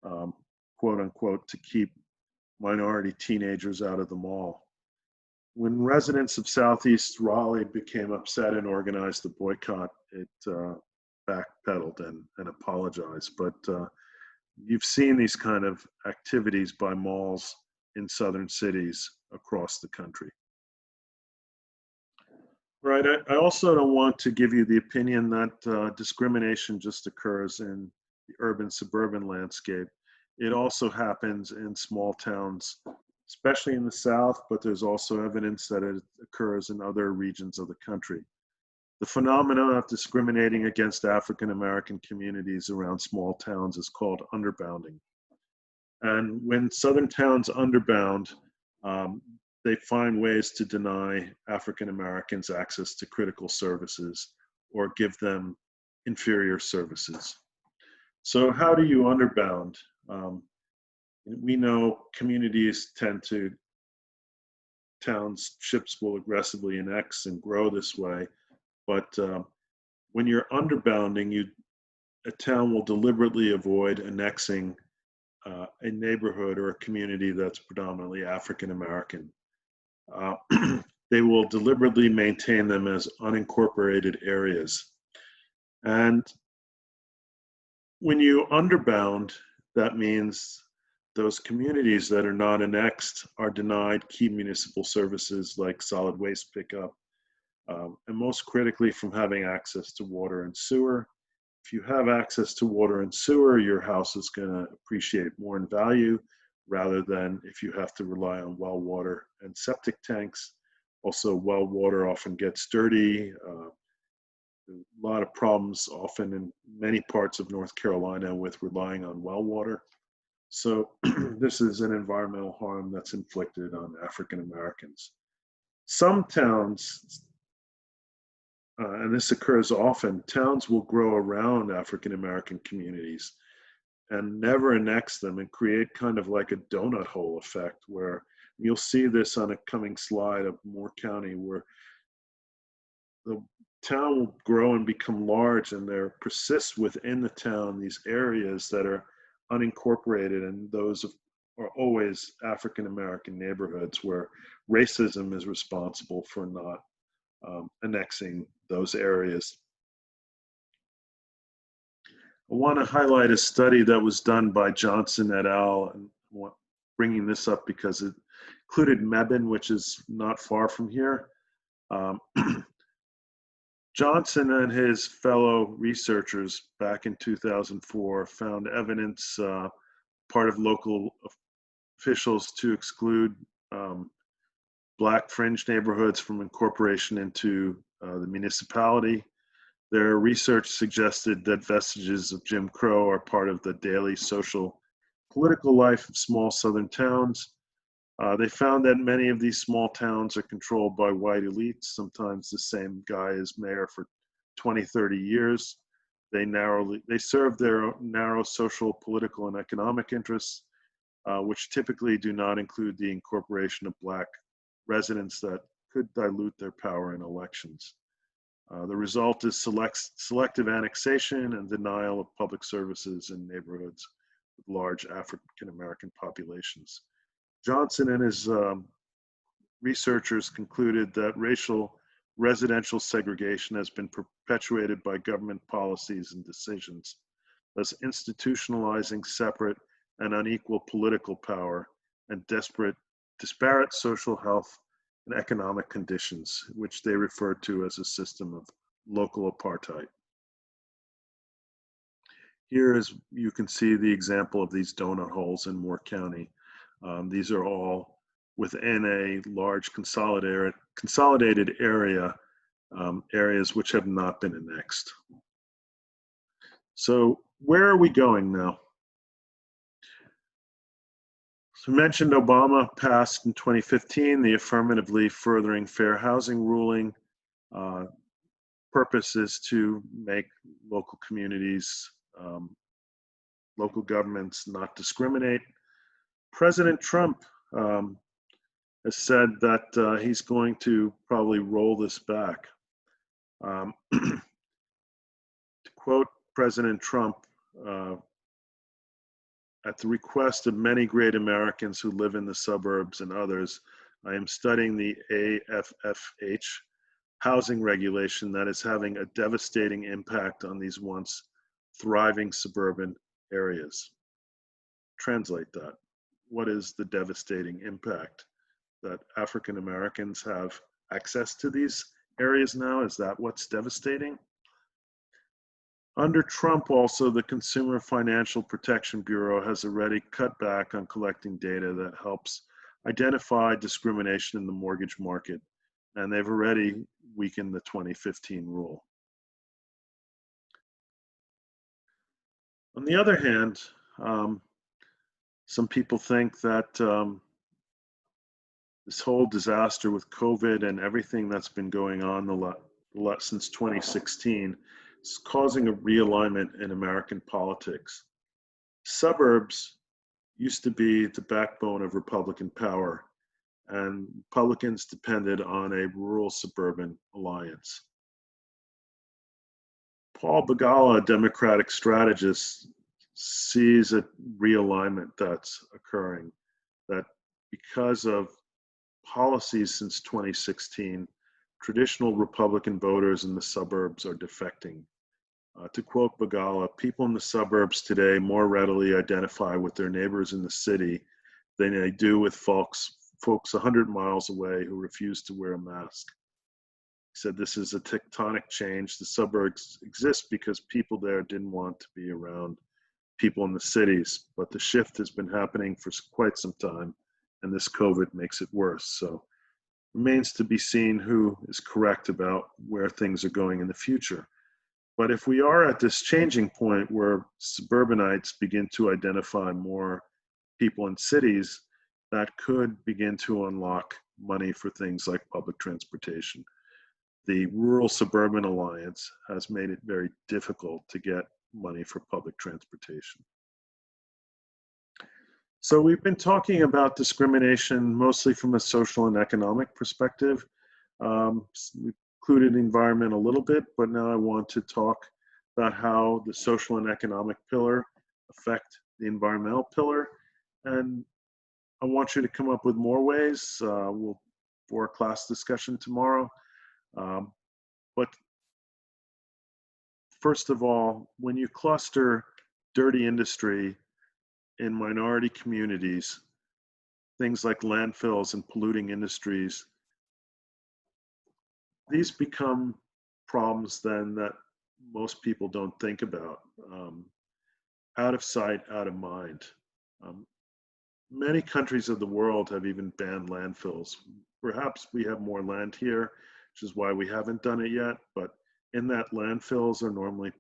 um, quote unquote, to keep minority teenagers out of the mall. When residents of Southeast Raleigh became upset and organized a boycott, it backpedaled and apologized. But you've seen these kind of activities by malls in southern cities across the country. Right. I also don't want to give you the opinion that discrimination just occurs in the urban suburban landscape. It also happens in small towns, especially in the South, but there's also evidence that it occurs in other regions of the country. The phenomenon of discriminating against African American communities around small towns is called underbounding. And when southern towns underbound, um, they find ways to deny African Americans access to critical services or give them inferior services. So, how do you underbound? Um, we know communities tend to, townships will aggressively annex and grow this way, but when you're underbounding, a town will deliberately avoid annexing a neighborhood or a community that's predominantly African American. Uh, they will deliberately maintain them as unincorporated areas. And when you underbound, that means those communities that are not annexed are denied key municipal services like solid waste pickup, and most critically from having access to water and sewer. If you have access to water and sewer, your house is going to appreciate more in value rather than if you have to rely on well water and septic tanks. Also, well water often gets dirty. A lot of problems often in many parts of North Carolina with relying on well water. So this is an environmental harm that's inflicted on African Americans. Some towns, and this occurs often, towns will grow around African American communities and never annex them and create kind of like a donut hole effect where you'll see this on a coming slide of Moore County where the town will grow and become large and there persists within the town these areas that are unincorporated and those are always African American neighborhoods where racism is responsible for not annexing those areas. I want to highlight a study that was done by Johnson et al. And bringing this up because it included Mebane, which is not far from here. Um, Johnson and his fellow researchers back in 2004 found evidence, part of local officials, to exclude Black fringe neighborhoods from incorporation into the municipality. Their research suggested that vestiges of Jim Crow are part of the daily social political life of small southern towns. They found that many of these small towns are controlled by white elites, sometimes the same guy as mayor for 20, 30 years. They serve their narrow social, political, and economic interests. which typically do not include the incorporation of Black residents that could dilute their power in elections. The result is selective annexation and denial of public services in neighborhoods with large African American populations. Johnson and his researchers concluded that racial residential segregation has been perpetuated by government policies and decisions, thus institutionalizing separate and unequal political power and disparate social health and economic conditions, which they refer to as a system of local apartheid. Here is, you can see the example of these donut holes in Moore County. These are all within a large consolidated area, areas which have not been annexed. So where are we going now? So I mentioned Obama passed in 2015 the affirmatively furthering fair housing ruling. Purpose is to make local communities, local governments not discriminate. President Trump has said that he's going to probably roll this back. To quote President Trump, at the request of many great Americans who live in the suburbs and others, I am studying the AFFH housing regulation that is having a devastating impact on these once thriving suburban areas. Translate that. What is the devastating impact? That African Americans have access to these areas now? Is that what's devastating? Under Trump also, the Consumer Financial Protection Bureau has already cut back on collecting data that helps identify discrimination in the mortgage market, and they've already weakened the 2015 rule. On the other hand, some people think that this whole disaster with COVID and everything that's been going on since 2016 is causing a realignment in American politics. Suburbs used to be the backbone of Republican power, and Republicans depended on a rural-suburban alliance. Paul Begala, a Democratic strategist, sees a realignment that's occurring, that because of policies since 2016, traditional Republican voters in the suburbs are defecting. To quote Begala, people in the suburbs today more readily identify with their neighbors in the city than they do with folks 100 miles away who refuse to wear a mask. He said this is a tectonic change. The suburbs exist because people there didn't want to be around people in the cities, but the shift has been happening for quite some time, and this COVID makes it worse. So it remains to be seen who is correct about where things are going in the future. But if we are at this changing point where suburbanites begin to identify more people in cities, that could begin to unlock money for things like public transportation. The Rural Suburban Alliance has made it very difficult to get money for public transportation. So we've been talking about discrimination mostly from a social and economic perspective. We included environment a little bit, but now I want to talk about how the social and economic pillar affect the environmental pillar. And I want you to come up with more ways for a class discussion tomorrow. But first of all, when you cluster dirty industry in minority communities, things like landfills and polluting industries, these become problems then that most people don't think about. Out of sight, out of mind. Many countries of the world have even banned landfills. Perhaps we have more land here, which is why we haven't done it yet, but in that landfills are normally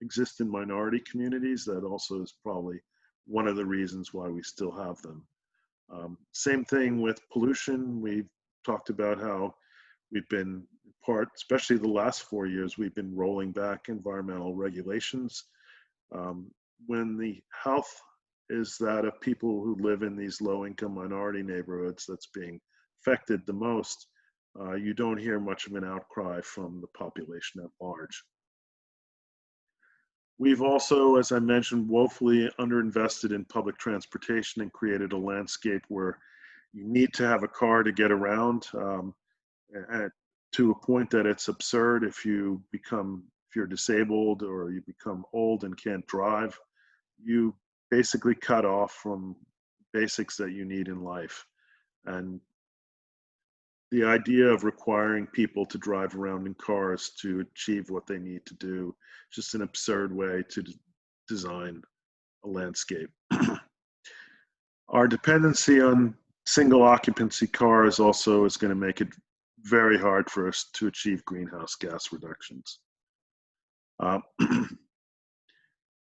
exist in minority communities. That also is probably one of the reasons why we still have them. Same thing with pollution. We've talked about how we've been, especially the last 4 years, we've been rolling back environmental regulations. When the health is that of people who live in these low-income minority neighborhoods that's being affected the most. You don't hear much of an outcry from the population at large. We've also, as I mentioned, woefully underinvested in public transportation and created a landscape where you need to have a car to get around, to a point that it's absurd. If you're disabled or you become old and can't drive, you basically cut off from basics that you need in life. And the idea of requiring people to drive around in cars to achieve what they need to do is just an absurd way to design a landscape. Our dependency on single occupancy cars also is going to make it very hard for us to achieve greenhouse gas reductions.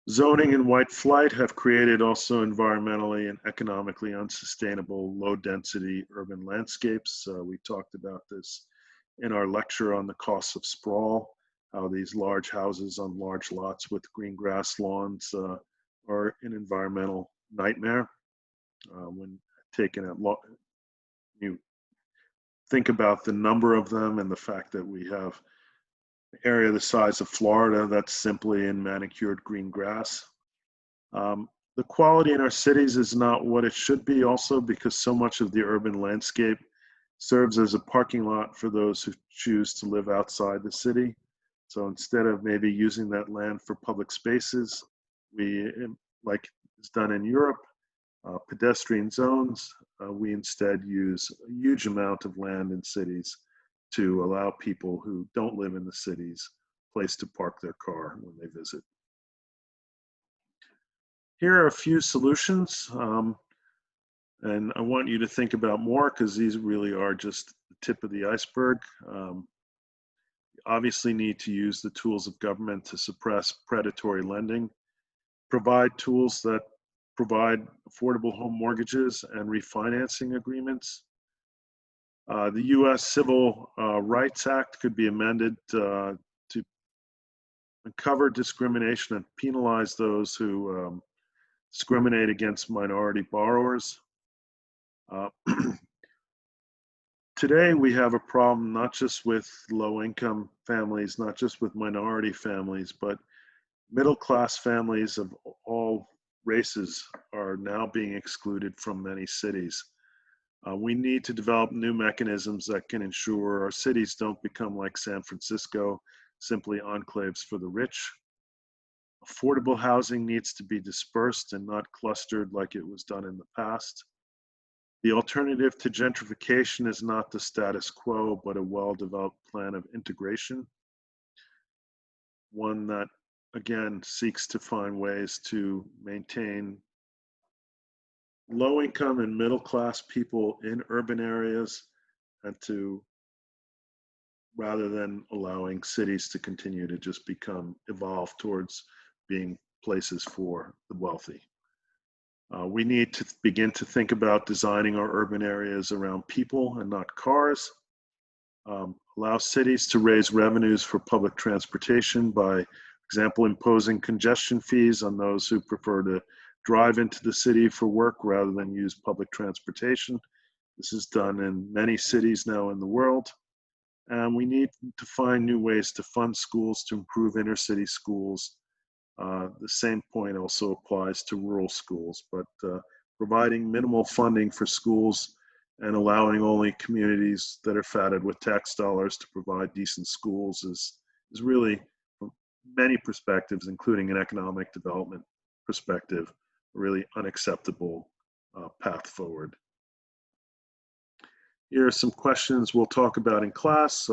Zoning and white flight have created also environmentally and economically unsustainable low-density urban landscapes. We talked about this in our lecture on the costs of sprawl, how these large houses on large lots with green grass lawns are an environmental nightmare. When taken at you think about the number of them and the fact that we have area the size of Florida that's simply in manicured green grass. The quality in our cities is not what it should be also, because so much of the urban landscape serves as a parking lot for those who choose to live outside the city. So instead of maybe using that land for public spaces, we, like is done in Europe, pedestrian zones, we instead use a huge amount of land in cities to allow people who don't live in the cities a place to park their car when they visit. Here are a few solutions, and I want you to think about more because these really are just the tip of the iceberg. You obviously need to use the tools of government to suppress predatory lending, provide tools that provide affordable home mortgages and refinancing agreements. The U.S. Civil Rights Act could be amended to uncover discrimination and penalize those who discriminate against minority borrowers. Today, we have a problem not just with low-income families, not just with minority families, but middle-class families of all races are now being excluded from many cities. We need to develop new mechanisms that can ensure our cities don't become like San Francisco, simply enclaves for the rich. Affordable housing needs to be dispersed and not clustered like it was done in the past. The alternative to gentrification is not the status quo, but a well-developed plan of integration. One that, again, seeks to find ways to maintain low-income and middle-class people in urban areas, and to, rather than allowing cities to continue to just evolve towards being places for the wealthy. We need to begin to think about designing our urban areas around people and not cars. Allow cities to raise revenues for public transportation by, example, imposing congestion fees on those who prefer to drive into the city for work rather than use public transportation. This is done in many cities now in the world. And we need to find new ways to fund schools to improve inner city schools. The same point also applies to rural schools, but providing minimal funding for schools and allowing only communities that are fatted with tax dollars to provide decent schools is really, from many perspectives, including an economic development perspective, a really unacceptable path forward. Here are some questions we'll talk about in class,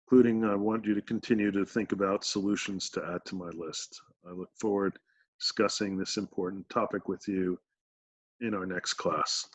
including I want you to continue to think about solutions to add to my list. I look forward to discussing this important topic with you in our next class.